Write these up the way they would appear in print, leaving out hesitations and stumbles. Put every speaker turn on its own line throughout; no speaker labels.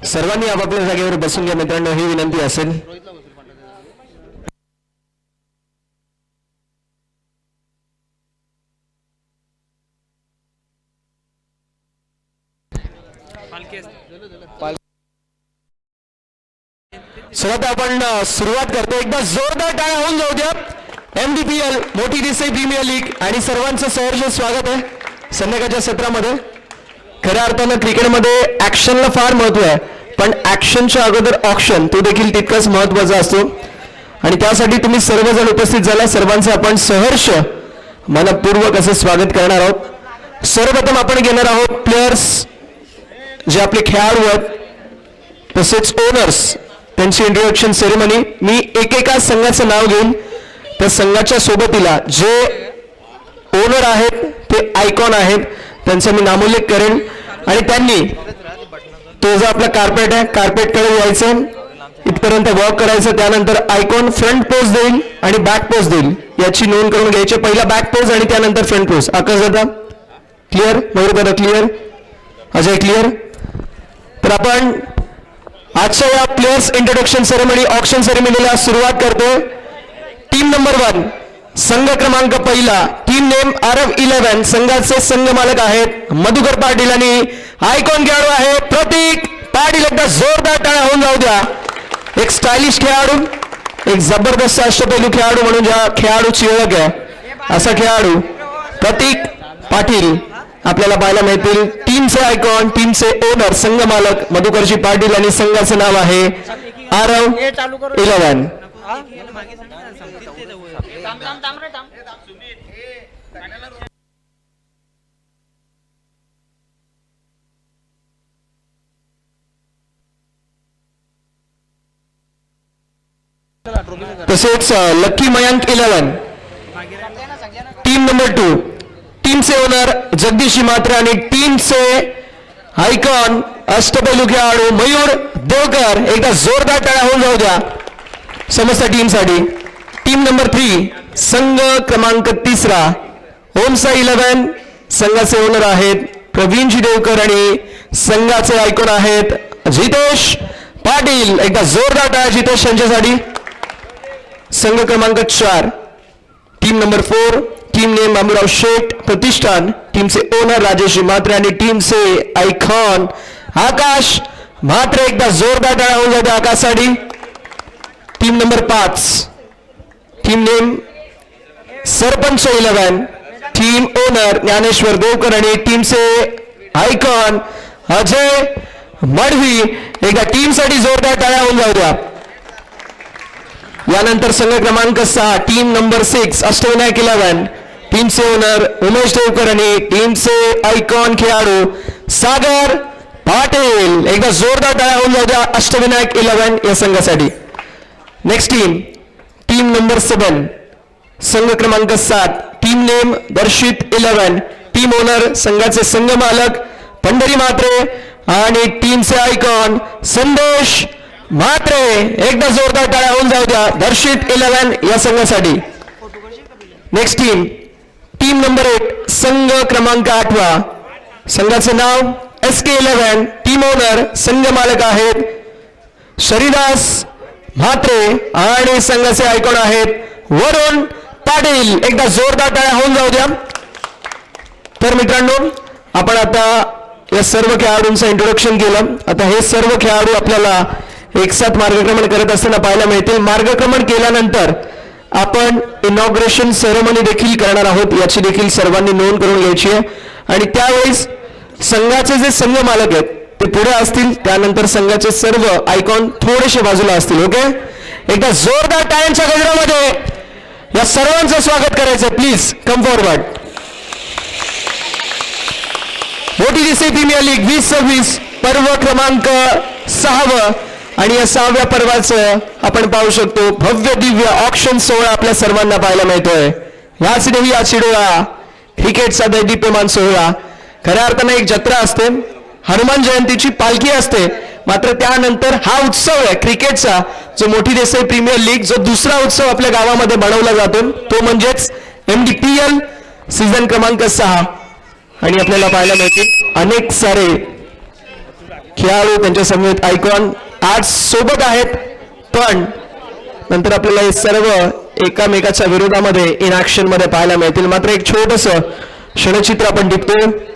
सर्वांनी आपापल्या जागेवर बसून घ्या मित्रांनो, ही विनंती असेल. सर्वात आपण सुरुवात करतो. एकदा जोरदार टाळ्या होऊन जाऊ द्या. MDPL मोठी देसाई प्रीमियर लीग आणि सर्वांचं सहर्ष स्वागत आहे संध्याकाळच्या सत्रामध्ये. खऱ्या अर्थानं क्रिकेटमध्ये ऍक्शनला फार महत्व आहे, पण ऍक्शनच्या अगोदर ऑक्शन तो देखील तितकाच महत्वाचा असतो आणि त्यासाठी तुम्ही सर्वजण उपस्थित झाला. सर्वांचं आपण सहर्ष मनपूर्वक असं स्वागत करणार आहोत. सर्वप्रथम आपण घेणार आहोत प्लेयर्स, जे आपले खेळाडू आहेत तसेच ओनर्स, त्यांची इंट्रोडक्शन सेरेमनी. मी एकेका संघाचं नाव घेईन, त्या संघाच्या सोबतीला जे ओनर आहेत ते आयकॉन आहेत त्यांचा मी नामोल्लेख करेन आणि त्यांनी तो जो आपला कार्पेट आहे कार्पेटकडे यायचं, इथपर्यंत वॉक करायचं. त्यानंतर आयकॉन फ्रंट पोज देईल आणि बॅक पोज देईल, याची नोंद करून घ्यायची. पहिला बॅक पोज आणि त्यानंतर फ्रंट पोज. आकाश दादा क्लिअर, मयूर दादा क्लिअर, अजय क्लिअर. तर आपण आजच्या या प्लेयर्स इंट्रोडक्शन सेरेमनी ऑक्शन सेरेमनीला सुरुवात करतोय. टीम नंबर 1 संघ क्रमांक पहिला, टीम नेम RF11. संघाचे संघ मालक आहेत मधुकर पाटील आणि आयकॉन खेळाडू आहे प्रतीक पाटील. एकदा जोरदार टाळ्या होऊन जाऊ द्या. एक स्टायलिश खेळाडू, एक जबरदस्त अष्टपैलू खेळाडू म्हणून ज्या खेळाडूची ओळख आहे असा खेळाडू प्रतीक पाटील आपल्याला पाहायला मिळतील. टीमचे आयकॉन, टीमचे ओनर, संघ मालक मधुकरजी पाटील आणि संघाचं नाव आहे RF11. तसेच लकी मयांक 11. टीम नंबर 2 टीमचे ओनर जगदीश मात्रे आणि टीमचे आयकॉन अष्टपैलू खेळाडू मयूर देवकर. एकदा जोरदार टाळ्या होऊन जाऊ द्या समस्त टीमसाठी. टीम नंबर 3 संघ क्रमांक 3 ओमसा 11. संघाचे ओनर आहेत प्रवीणजी देवकर आणि संघाचे आयकॉन आहेत जितेश पाटील. एकदा जोरदार टाळ्या जितेश यांच्यासाठी. संघ क्रमांक 4 team number 4 team name Baburao Sheth Pratishthan. टीमचे ओनर राजेश म्हात्रे आणि टीमचे आयकॉन आकाश म्हात्रे. एकदा जोरदार टाळ्या होऊन जाते आकाशसाठी. Team number 5 team name Sarpanch 11. Team owner Dnyaneshwar Devkar आणि टीमचे आयकॉन अजय मडवी. एकदा टीमसाठी जोरदार टाळ्या होऊन जाऊ द्या. यानंतर संघ क्रमांक 6 टीम नंबर 6 अष्टविनायक 11. टीमचे ओनर उमेश देवकर आणि टीमचे आयकॉन खेळाडू सागर पाटील. एकदा जोरदार टाळ्या होऊन जाऊ द्या अष्टविनायक 11 या संघासाठी. नेक्स्ट टीम टीम नंबर 7 संघ क्रमांक 7 टीम नेम दर्शित 11. टीम ओनर संघाचे संघ मालक पंढरी म्हात्रे आणि टीमचे आयकॉन संदेश म्हात्रे. एकदा जोरदार टाळ्या होऊन जाऊ द्या दर्शित 11 या संघासाठी. नेक्स्ट टीम टीम नंबर 8 संघ क्रमांक 8 संघाचे नाव SK 11. टीम ओनर संघ मालक आहेत श्रीदास म्हात्रे आणि संघाचे आयकॉन आहेत वरुण पाटील. एकदा जोरदार टाळ्या होऊन जाऊ द्या. तर मित्रांनो आपण आता या सर्व खेळाडूंचं इंट्रोडक्शन केलं. आता हे सर्व खेळाडू आपल्याला एकसाथ मार्गक्रमण करत असताना पाहायला मिळतील. मार्गक्रमण केल्यानंतर आपण इनॉग्रेशन सेरेमनी देखील करणार आहोत, याची देखील सर्वांनी नोंद करून घ्यायची आहे. आणि त्यावेळेस संघाचे जे संघ मालक आहेत ते पुढे असतील, त्यानंतर संघाचे सर्व आयकॉन थोडेसे बाजूला असतील. ओके, एकदा जोरदार टाळ्यांच्या गजरामध्ये या सर्वांचं स्वागत करायचं. Please come forward. मोठी देसाई प्रीमियर लीग 2026 पर्व क्रमांक 6 आणि या 6व्या पर्वाचं आपण पाहू शकतो भव्य दिव्य ऑक्शन सोहळा आपल्या सर्वांना पाहायला मिळतोय. याच देवी या चिडोळा क्रिकेटचा दैदिप्यमान सोहळा. खऱ्या अर्थानं एक जत्रा असते, हनुमान जयंतीची पालखी असते, मात्र त्यानंतर हा उत्सव आहे क्रिकेटचा, जो मोठी देसाई प्रीमियर लीग, जो दुसरा उत्सव आपल्या गावामध्ये बनवला जातो तो म्हणजेच MDPL सीझन क्रमांक 6. आणि आपल्याला पाहायला मिळतील अनेक सारे खेळाडू त्यांच्या समेत आयकॉन आज सोबत आहेत, पण नंतर आपल्याला हे सर्व एकामेकाच्या विरोधामध्ये इन ऍक्शन मध्ये पाहायला मिळतील. मात्र एक छोटस क्षणचित्र आपण टिपतो.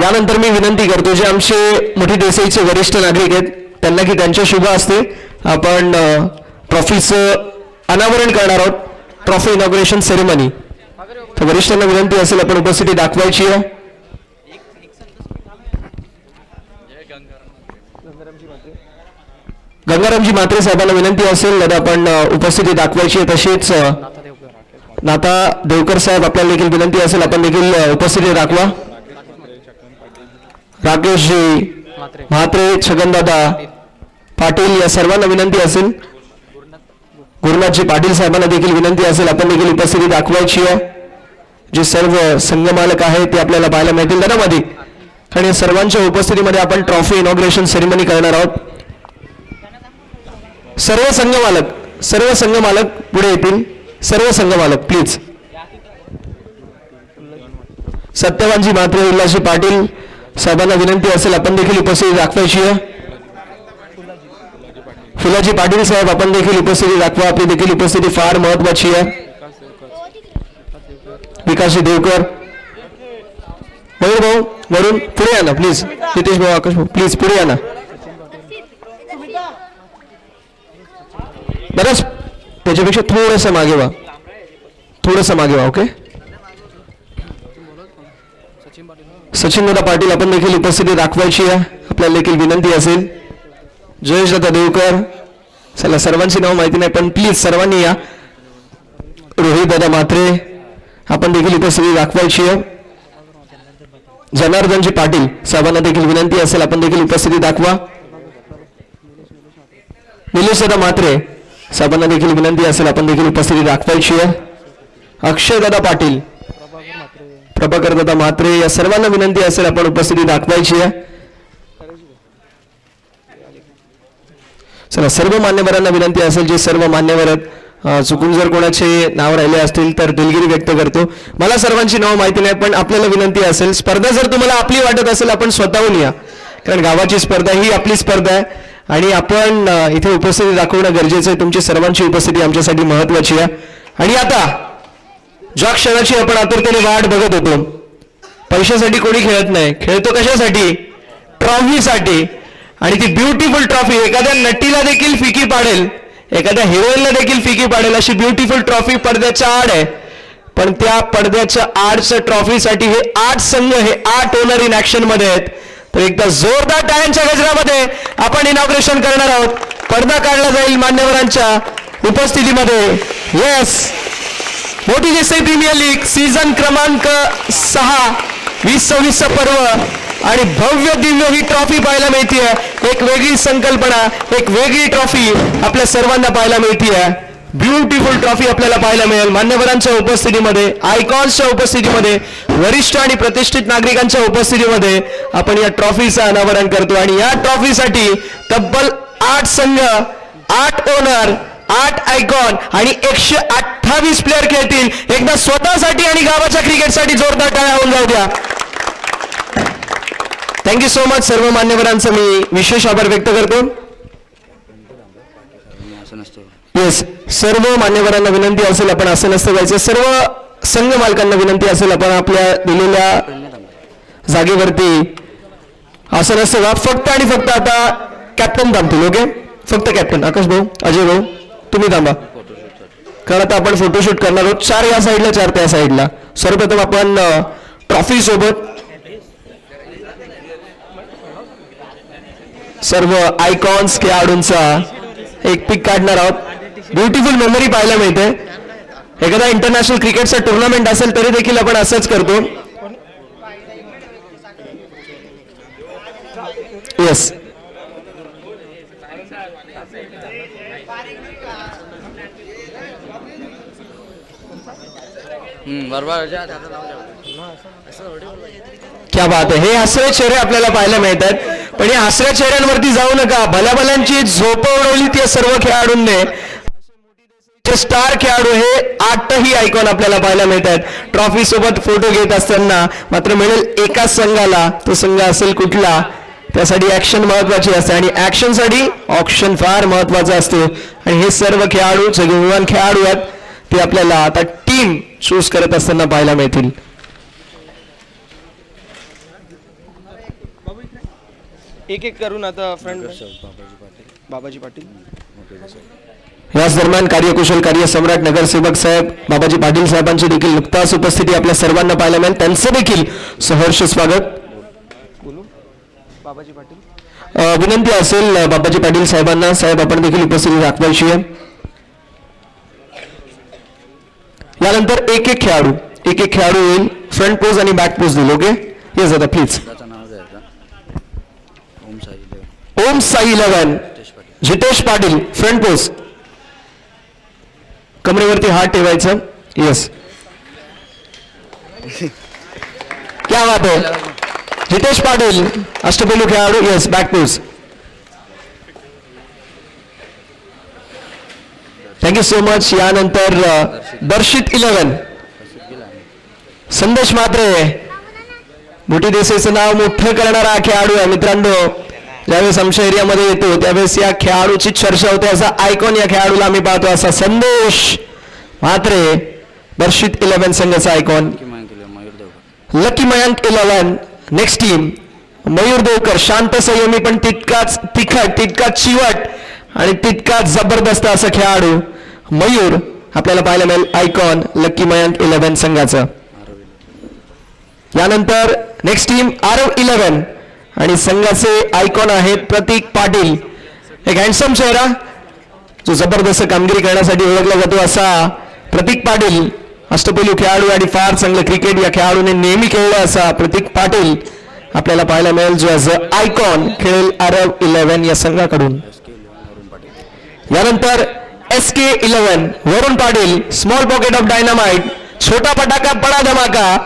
यानंतर मी विनंती करतो जे आमचे मोठी देसाईचे वरिष्ठ नागरिक आहेत त्यांना की त्यांच्या शुभ हस्ते आपण ट्रॉफीचं अनावरण करणार आहोत. Trophy inauguration ceremony. तर वरिष्ठांना विनंती असेल आपण उपस्थिती दाखवायची आहे. गंगारामजी म्हात्रे साहेबांना विनंती असेल दादा आपण उपस्थिती दाखवायची आहे. तसेच नाता देवकर साहेब आपल्याला देखील विनंती असेल आपण देखील उपस्थिती दाखवा. राकेशजी म्हात्रे, छगनदादा पाटील या सर्वांना विनंती असेल. गुरुनाथजी पाटील साहेबांना देखील विनंती असेल आपण देखील उपस्थिती दाखवायची आहे. जे सर्व संघमालक आहेत ते आपल्याला पाहायला मिळतील दादामध्ये. आणि सर्वांच्या उपस्थितीमध्ये आपण ट्रॉफी इनॉग्रेशन सेरेमनी करणार आहोत. सर्व संघमालक पुढे येतील. सर्व संघमालक प्लीज. सत्यवानजी म्हात्रे, उल्हासजी पाटील साहेबांना विनंती असेल आपण देखील उपस्थिती दाखवायची आहे. फुलाजी पाटील साहेब आपण देखील उपस्थिती दाखवा. आपली देखील उपस्थिती फार महत्वाची आहे. विकासजी देवकर, मयूर भाऊ वरून पुढे या ना प्लीज. नितेश भाऊ, आकाश भाऊ प्लीज पुढे या ना. बरंच त्याच्यापेक्षा थोडंसं मागे व्हा, थोडंसं मागे व्हा. ओके. सचिनदादा पाटील आपण देखील उपस्थिती दाखवायची आहे. आपल्याला देखील विनंती असेल. जयेश दादा देवकर, चला सर्वांची नाव माहिती नाही पण प्लीज सर्वांनी या. रोहित दादा म्हात्रे आपण देखील उपस्थिती दाखवायची आहे. जनार्दनजी पाटील साहेबांना देखील विनंती असेल आपण देखील उपस्थिती दाखवा. निलेश दादा म्हात्रे साहेबांना देखील विनंती असेल आपण देखील उपस्थिती दाखवायची आहे. अक्षय दादा पाटील, प्रभाकर दादा म्हात्रे या सर्वांना विनंती असेल आपण उपस्थिती दाखवायची आहे. चला सर्व मान्यवरांना विनंती असेल. जे सर्व मान्यवर आहेत चुकून जर कोणाचे नाव राहिले असतील तर दिलगिरी व्यक्त करतो. मला सर्वांची नाव माहिती नाही पण आपल्याला विनंती असेल स्पर्धा जर तुम्हाला आपली वाटत असेल आपण स्वतःहून या. कारण गावाची स्पर्धा ही आपली स्पर्धा आहे आणि आपण इथे उपस्थिती दाखवणं गरजेचं आहे. तुमची सर्वांची उपस्थिती आमच्यासाठी महत्वाची आहे. आणि आता ज्या क्षणाची आपण आतुरतेने वाट बघत होतो, पैशासाठी कोणी खेळत नाही, खेळतो कशासाठी? ट्रॉफीसाठी. आणि ती ब्युटिफुल ट्रॉफी एखाद्या नटीला देखील फिकी पाडेल, एखाद्या हिरोईनला देखील फिकी पाडेल अशी ब्युटिफुल ट्रॉफी पडद्याच्या आड आहे. पण त्या पडद्याच्या आडच्या ट्रॉफीसाठी हे 8 संघ, हे 8 ओनर इन ऍक्शन मध्ये आहेत. तर एकदा जोरदार टाळ्यांच्या गजरामध्ये आपण इनॉग्रेशन करणार आहोत. पडदा काढला जाईल मान्यवरांच्या उपस्थितीमध्ये. येस, मोठी देसाई प्रीमियर लीग सीझन क्रमांक 6 2026 पर्व आणि भव्य दिव्य ही ट्रॉफी पाहायला मिळतीये. एक वेगळी संकल्पना, एक वेगळी ट्रॉफी आपल्या सर्वांना पाहायला मिळतीये. ब्युटिफुल ट्रॉफी आपल्याला पाहायला मिळेल मान्यवरांच्या उपस्थितीमध्ये, आयकॉन्सच्या उपस्थितीमध्ये, वरिष्ठ आणि प्रतिष्ठित नागरिकांच्या उपस्थितीमध्ये आपण या ट्रॉफीचं अनावरण करतो. आणि या ट्रॉफीसाठी तब्बल 8 संघ, 8 ओनर, 8 आयकॉन आणि 128 प्लेअर खेळतील. एकदा स्वतःसाठी आणि गावाच्या क्रिकेटसाठी जोरदार टाळ्या होऊन जाऊ द्या. Thank you so much. सर्व मान्यवरांचा मी विशेष आभार व्यक्त करतो. येस, सर्व मान्यवरांना विनंती असेल आपण असं नसतं जायचं. सर्व संघ मालकांना विनंती असेल आपण आपल्या दिलेल्या जागेवरती असं नसतं का. फक्त आणि फक्त आता कॅप्टन थांबतील. ओके, फक्त कॅप्टन. आकाश भाऊ, अजय भाऊ तुम्ही थांबा, कारण आता आपण फोटोशूट करणार आहोत. 4 या साईडला, 4 त्या साईडला. सर्वप्रथम आपण ट्रॉफी सोबत सर्व आयकॉन्स खेळाडूंचा एक पिक काढणार आहोत. ब्युटिफुल मेमरी पाहायला मिळते. एखादा इंटरनॅशनल क्रिकेटचा टुर्नामेंट असेल तरी देखील आपण असंच करतो. येस,
बरोबर.
क्या बात आहे. हे हसरे चेहरे आपल्याला पाहायला मिळतात, पण या हसऱ्या चेहऱ्यांवरती जाऊ नका. भल्याभल्यांची झोप उडवली त्या सर्व खेळाडूंनी. स्टार खेळाडू हे 8ही आयकॉन आपल्याला पाहायला मिळतात. ट्रॉफी सोबत फोटो घेत असताना मात्र मिळेल एकाच संघाला. तो संघ असेल कुठला, त्यासाठी ऍक्शन महत्वाची असते आणि ऍक्शन साठी ऑप्शन फार महत्वाचा असतो. आणि हे सर्व खेळाडू जे गुणवान खेळाडू आहेत ते आपल्याला आता टीम चूज करत असताना पाहायला मिळतील.
एक एक करून आता फ्रंट बाबाजी पाटील.
याच दरम्यान कार्यकुशल कार्यसम्राट नगरसेवक साहेब बाबाजी पाटील साहेबांची देखील नुकताच उपस्थिती आपल्या सर्वांना पाहायला मिळेल. त्यांचं देखील सहर्ष स्वागत.
बोलू बाबाजी पाटील.
विनंती असेल बाबाजी पाटील साहेबांना, साहेब आपण देखील उपस्थिती दाखवायची आहे. यानंतर एक एक खेळाडू येईल. फ्रंट पोज आणि बॅक पोज देईल. ओके, येस दादा please. Om Sai 11 Jitesh Patil. Front pose, कमरेवरती हात ठेवायचं. येस, क्या बात आहे. जितेश पाटील अष्टपैलू खेळाडू. Yes, back pose. Thank you so much. यानंतर दर्शित 11 संदेश म्हात्रे. मोठी देसाईचं नाव मोठं करणारा हा खेळाडू आहे मित्रांनो. ज्यावेळेस आमच्या एरियामध्ये येतो त्यावेळेस या खेळाडूची चर्चा होते. असा आयकॉन या खेळाडूला आम्ही पाहतो, असा संदेश म्हात्रे, दर्शित 11 संघाचा icon. Lucky Mayank 11. Next team Mayur Devkar, शांत संयमी पण तितकाच तिखट, तितकाच चिवट आणि तितकाच जबरदस्त असा खेळाडू मयूर आपल्याला पाहायला मिळेल. आयकॉन लकी मयांक 11 संघाचा. यानंतर नेक्स्ट टीम आरव 11 आणि संघाचे आयकॉन आहेत प्रतीक पाटील. एक हँडसम चेहरा जो जबरदस्त कामगिरी करण्यासाठी ओळखला जातो असा प्रतीक पाटील. अष्टपैलू खेळाडू आणि फार चांगलं क्रिकेट या खेळाडूने नेहमी खेळलं असा प्रतीक पाटील आपल्याला पाहायला मिळेल, जो ॲज अ आयकॉन खेळेल आरव 11 या संघाकडून. यानंतर SK 11 Varun Patil. Small pocket of dynamite, छोटा पटाका बडा धमाका,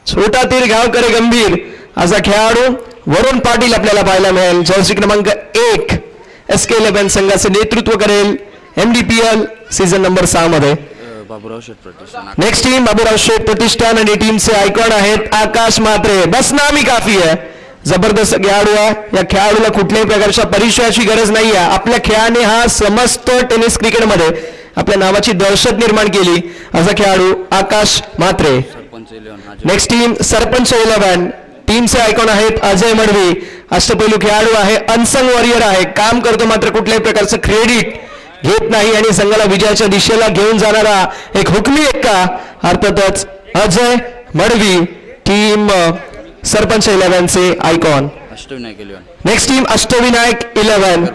छोटा तीर घाव करे गंभीर असा खेळाडू वरुण पाटील आपल्याला पाहायला मिळेल. जर्सी क्रमांक 1 SK 11 संघाचे नेतृत्व करेल MDPL सीझन नंबर 6 मध्ये. नेक्स्ट टीम बाबूराव शेठ प्रतिष्ठान आणि टीमचे आयकॉन आहेत आकाश म्हात्रे. बस नामी काफी आहे. जबरदस्त खेळाडू आहे. या खेळाडूला कुठल्याही प्रकारच्या परिचयाची गरज नाही आहे. आपल्या खेळाने हा समस्त टेनिस क्रिकेटमध्ये आपल्या नावाची दहशत निर्माण केली असा खेळाडू आकाश म्हात्रे. Next team Sarpanch 11. टीमचे आयकॉन आहेत अजय मडवी. अष्टपैलू खेळाडू आहे, अनसंग वॉरियर आहे. काम करतो मात्र कुठल्याही प्रकारचं क्रेडिट घेत नाही आणि संघाला विजयाच्या दिशेला घेऊन जाणारा एक हुकमी एक्का अर्थातच अजय मडवी. टीम सरपंच 11 चे icon. Next team Ashtavinayak 11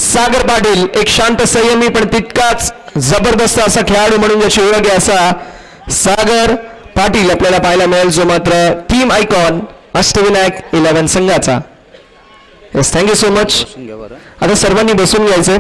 Sagar Patil. एक शांत संयमी पण तितकाच जबरदस्त असा खेळाडू म्हणून ज्याची ओळख आहे असा सागर पाटील आपल्याला पाहायला मिळेल, जो मात्र टीम आयकॉन अष्टविनायक 11 संघाचा. Yes, thank you so much. आता सर्वांनी बसून घ्यायचंय.